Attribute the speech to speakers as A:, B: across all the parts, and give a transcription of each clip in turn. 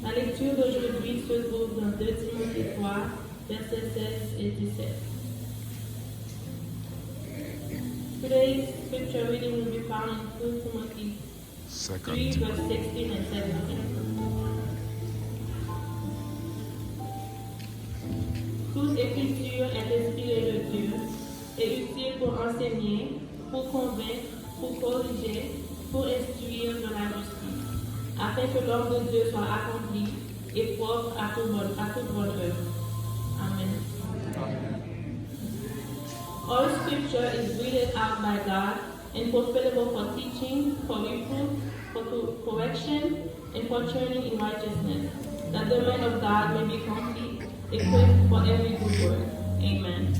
A: La lecture d'aujourd'hui se trouve dans 2 Timothée 3, versets 16 et 17. Today's scripture reading will be found in 2 Timothy 3, verse 16 and 17. Toute écriture est inspirée de Dieu et utile pour enseigner, pour convaincre, pour corriger, pour instruire dans la justice, afin que l'homme de Dieu soit accompli et propre à toute bonne œuvre. Amen. All scripture is breathed out by God and profitable for teaching, for reproof, for correction, and for training in righteousness, that the man of God may be complete, equipped for every good work. Amen.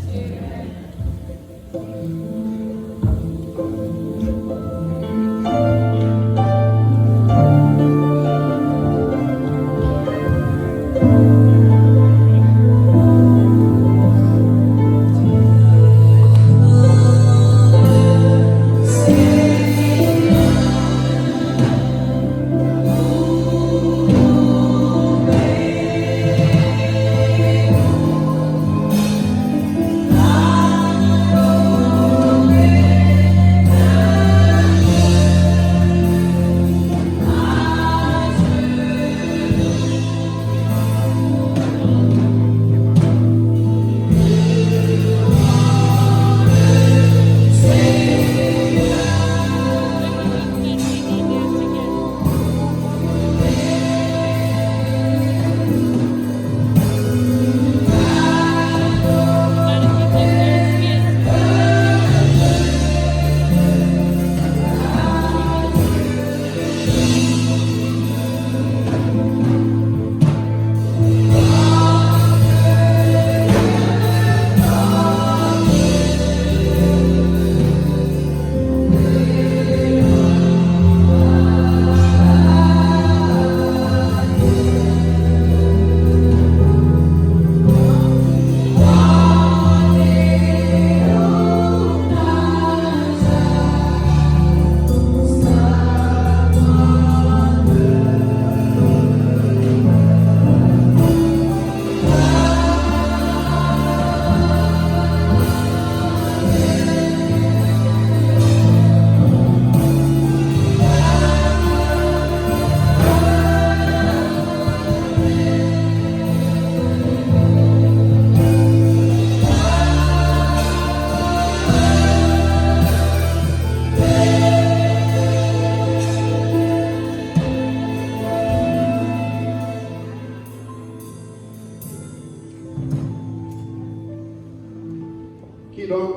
B: Qui donc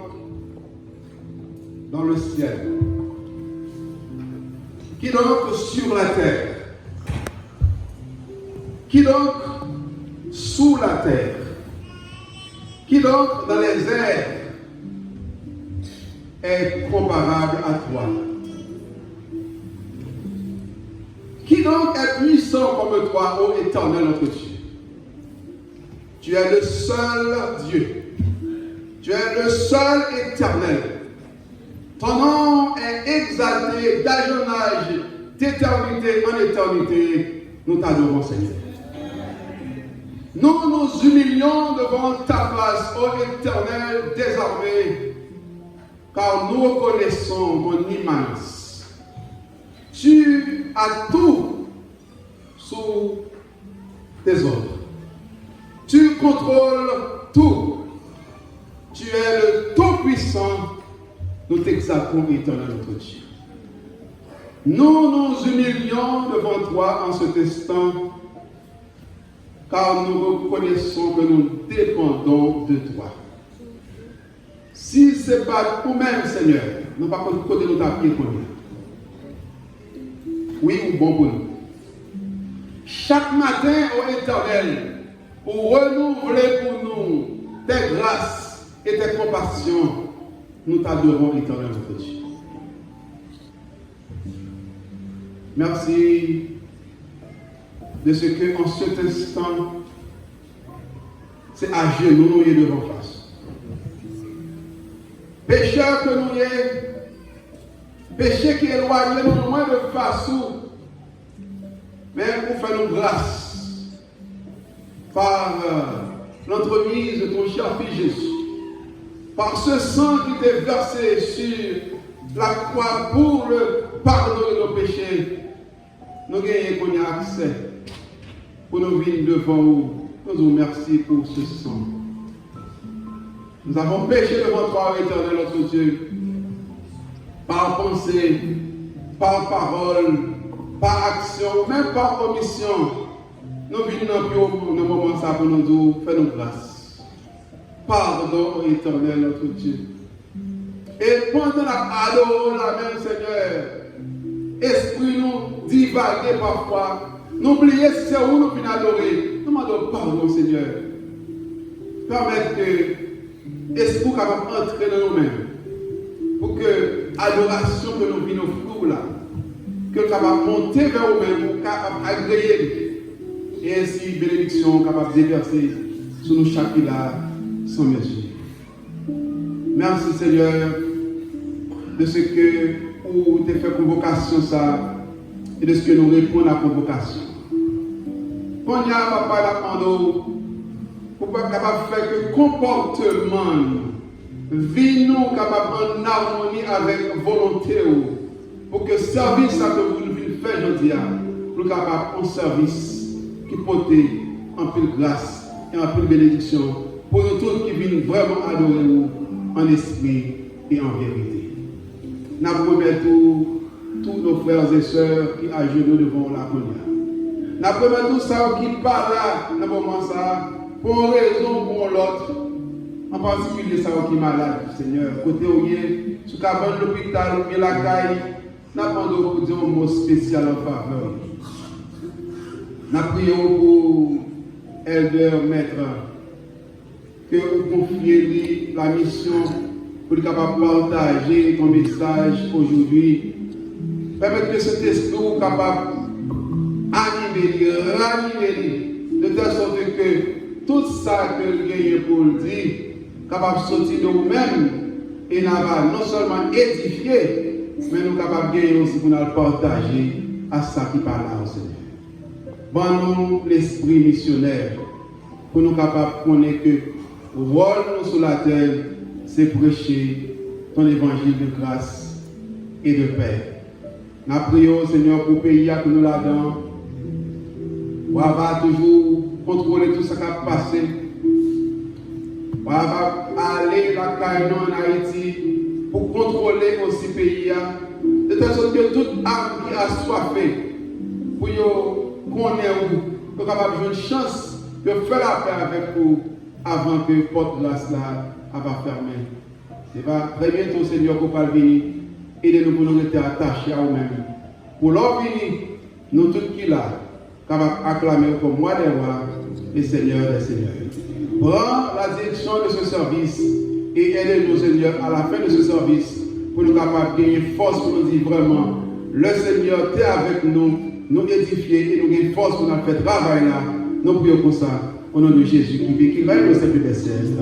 B: dans le ciel? Qui donc sur la terre? Qui donc sous la terre? Qui donc dans les airs est comparable à toi? Qui donc est puissant comme toi, ô éternel notre Dieu? Tu es le seul Dieu. Tu es le seul éternel. Ton nom est exalté d'âge en âge, d'éternité en éternité. Nous t'adorons, Seigneur. Nous nous humilions devant ta face, ô éternel, désormais, car nous reconnaissons ton immense. Tu as tout sous tes ordres. Tu contrôles tout. Tu es le Tout-Puissant. Nous t'exaltons, éternel notre Dieu. Nous nous humilions devant toi en cet instant, car nous reconnaissons que nous dépendons de toi. Si ce n'est pas nous-mêmes, Seigneur, nous ne pouvons pas côté de ta pied pour nous. Oui ou bon pour nous. Chaque matin, ô éternel, pour renouveler pour nous tes grâces et tes compassions, nous t'adorons, éternel notre Dieu. Merci de ce que en cet instant, c'est à genoux nous y devant face. Pécheur que nous y est, péché qui éloigne nous loin de face, mais pour faire nous grâce. par l'entremise de ton cher Fils Jésus, par ce sang qui t'est versé sur la croix pour le pardon de nos péchés, nous gagnons accès pour nous venir devant vous. Nous vous remercions pour ce sang. Nous avons péché devant toi, éternel notre Dieu, par pensée, par parole, par action, même par omission. Nous venons dans le moment ça pour nous dire, fais-nous grâce. Pardon, éternel notre Dieu. Et pendant la adore la même Seigneur, esprit nous divaguer parfois, n'oubliez c'est où nous venons adorer. Nous demandons pardon, Seigneur. Permettre que l'esprit capable d'entrer dans nous-mêmes. Pour que l'adoration que nous venons offrir là, que capable monter vers nous-mêmes, pour capable agréer. Et ainsi, bénédiction capable de déverser sur nous chaque là sans mesure. Merci Seigneur de ce que vous avez fait convocation ça et de ce que nous répondons à la convocation. Quand il y a papa la demande, pour pas capable de faire que comportement vie nous capable en harmonie avec volonté pour que service ça que vous nous faire aujourd'hui pour capable en service qui porte en pile grâce et en pile bénédiction pour nous tous qui viennent vraiment adorer nous en esprit et en vérité. Nous promettons tous nos frères et sœurs qui agenouillent devant la première. Nous promettons ça qui parlent là, dans le moment ça, pour une raison ou pour l'autre, en particulier ça qui est malade, Seigneur. Côté où il est, sous cabane de l'hôpital, ou bien la caille, nous demandons pour dire un mot spécial en faveur. Nous prions pour Elder Maître, que vous confiez la mission pour être capable de partager ton message aujourd'hui. Permettre que cet esprit soit capable d'animer, ranimer, de telle sorte que tout ça que le gagne pour le dire, capable de sortir de nous-mêmes et nous non seulement édifier, mais nous capables de gagner aussi pour nous partager à ça qui parle au Seigneur. Bon, nous l'esprit missionnaire, pour nous capables de connaître que le rôle nous sur la terre, c'est prêcher ton évangile de grâce et de paix. Nous prions, Seigneur, pour le pays que nous là-dedans. On va toujours contrôler tout ce qui a passé. On va aller la caille en Haïti pour contrôler aussi le pays. De telle sorte que toute âme qui a soifé, pour qu'on ait capable une chance de faire la paix avec vous avant que la porte glace là va fermer. C'est pas très bientôt, Seigneur, qu'on va venir. Aidez-nous pour nous rester attachés à nous-mêmes. Pour leur venir, nous tous qui là, capables d'acclamer comme moi des rois, les seigneurs des seigneurs. Prends la direction de ce service et aidez-nous, Seigneur, à la fin de ce service, pour nous capables de gagner force pour nous dire vraiment, le Seigneur, tu es avec nous, nous édifier et nous gagner force pour nous faire travail là. Nous prions pour ça, au nom de Jésus qui vit, qui règne au sein des siècles.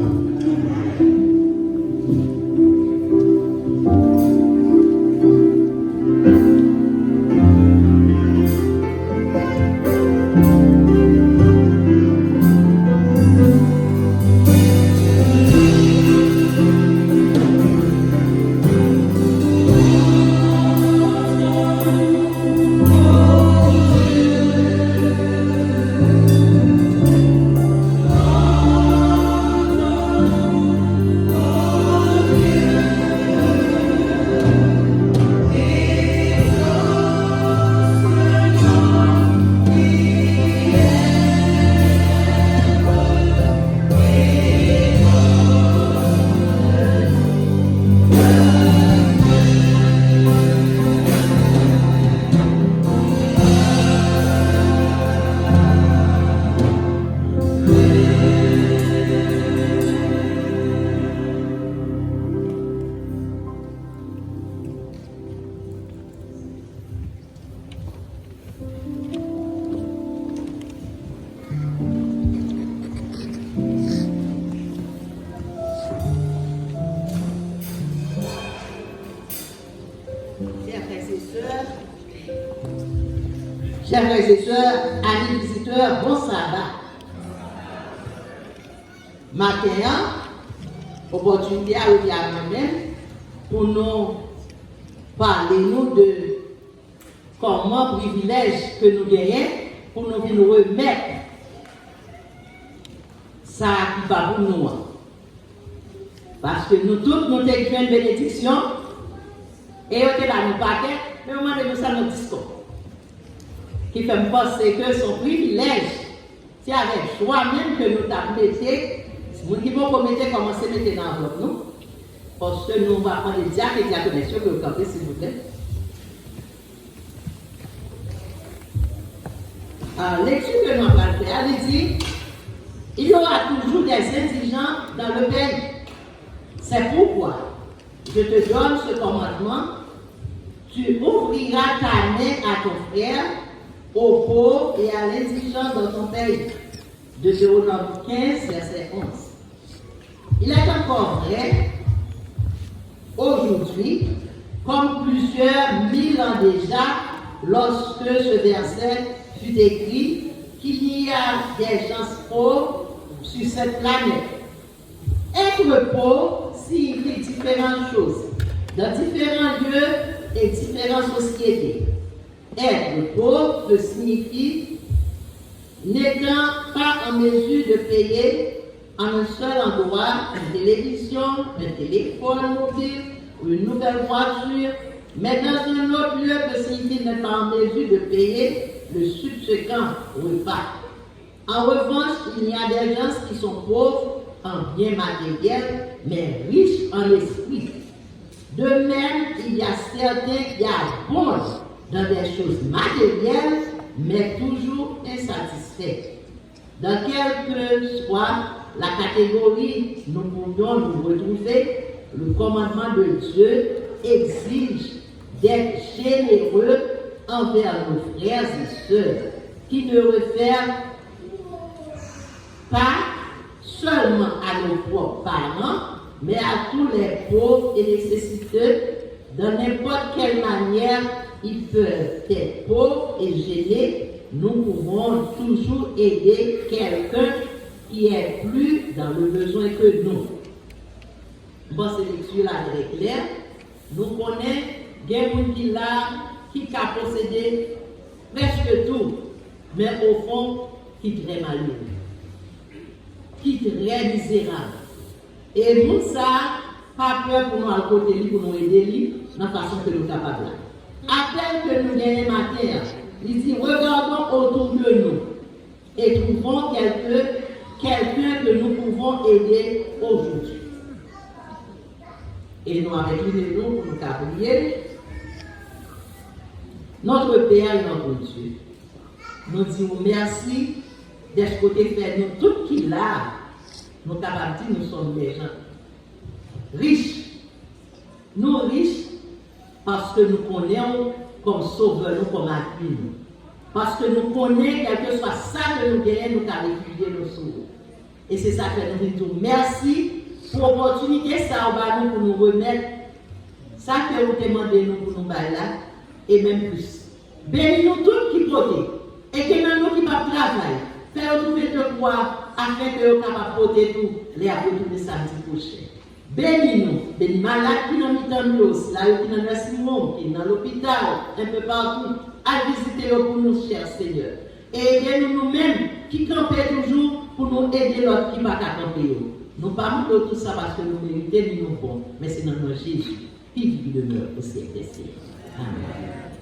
C: Chers frères et sœurs, amis visiteurs, bon sabbat. matin, opportunité à moi-même pour nous parler nous de comment privilège que nous gagnons pour nous venir remettre ça qui va pour nous. Parce que nous tous, nous avons une bénédiction et nous avons nos paquets, mais au moment de nous, ça nous discours. Qui fait me penser que son privilège, c'est avec choix même que nous avons été, si nous qui vont commencer à mettre dans l'enveloppe nous, parce que nous allons prendre les diacres et diaconesses que vous campez, s'il vous plaît. Alors, lecture que nous allons faire, elle dit, il y aura toujours des indigents dans le pays. C'est pourquoi je te donne ce commandement, tu ouvriras ta main à ton frère, aux pauvres et à l'indigent dans ton pays. Deutéronome 15, verset 11. Il est encore vrai, aujourd'hui, comme plusieurs mille ans déjà, lorsque ce verset fut écrit, qu'il y a des gens pauvres sur cette planète. Être pauvre signifie différentes choses, dans différents lieux et différentes sociétés. Être pauvre peut signifier n'étant pas en mesure de payer en un seul endroit une télévision, un téléphone mobile ou une nouvelle voiture, mais dans un autre lieu peut signifier n'être pas en mesure de payer le subséquent repas. En revanche, il y a des gens qui sont pauvres en biens matériels, mais riches en esprit. De même, il y a certains qui abondent dans des choses matérielles, mais toujours insatisfaits. Dans quelle que soit la catégorie nous pourrions nous retrouver, le commandement de Dieu exige d'être généreux envers nos frères et sœurs, qui ne réfèrent pas seulement à nos propres parents, mais à tous les pauvres et nécessiteux. De n'importe quelle manière, ils peuvent être pauvres et gênés. Nous pouvons toujours aider quelqu'un qui est plus dans le besoin que nous. Bon, cette lecture-là est claire. Nous connaissons des gens qui a possédé presque tout, mais au fond, qui est très malheureux, qui est très misérable. Et nous, ça, pas peur pour nous à côté lui, pour nous aider lui, dans la façon que nous sommes capables. À peine que nous gagnons matin, il dit, regardons autour de nous et trouvons quelqu'un que nous pouvons aider aujourd'hui. Et nous, avec lui, nous, pour nous prier, notre Père et notre Dieu, nous disons merci d'être côté faire nous tout qui là, nous capables de dire nous sommes des gens riches. Nous riches parce que nous connaissons comme sauveur, nous comme appui nous. Parce que nous connaissons, quel que soit ça que nous gagnons, nous avons réfugié nos sauveurs. Et c'est ça que nous disons merci pour l'opportunité ça va nous pour nous remettre ça que vous demandez nous pour nous bailler là. Et même plus. Bénis-nous tous qui portent. Et que nous qui pas travailler. Faire trouver de quoi afin que nous capables de porter tout les retourner samedi prochain. Bénis-nous. Bénis malades qui n'ont pas de l'os, là qui n'ont pas Simon, qui dans l'hôpital, un peu partout. À visiter pour nous, cher Seigneur. Et aidez-nous nous-mêmes qui campons toujours pour nous aider l'autre qui ne va pas camper. Nous ne parlons pas de tout ça parce que nous méritons, nous nous bons. Mais c'est dans notre Jésus qui vit demeure au siècle des siècles. Amen.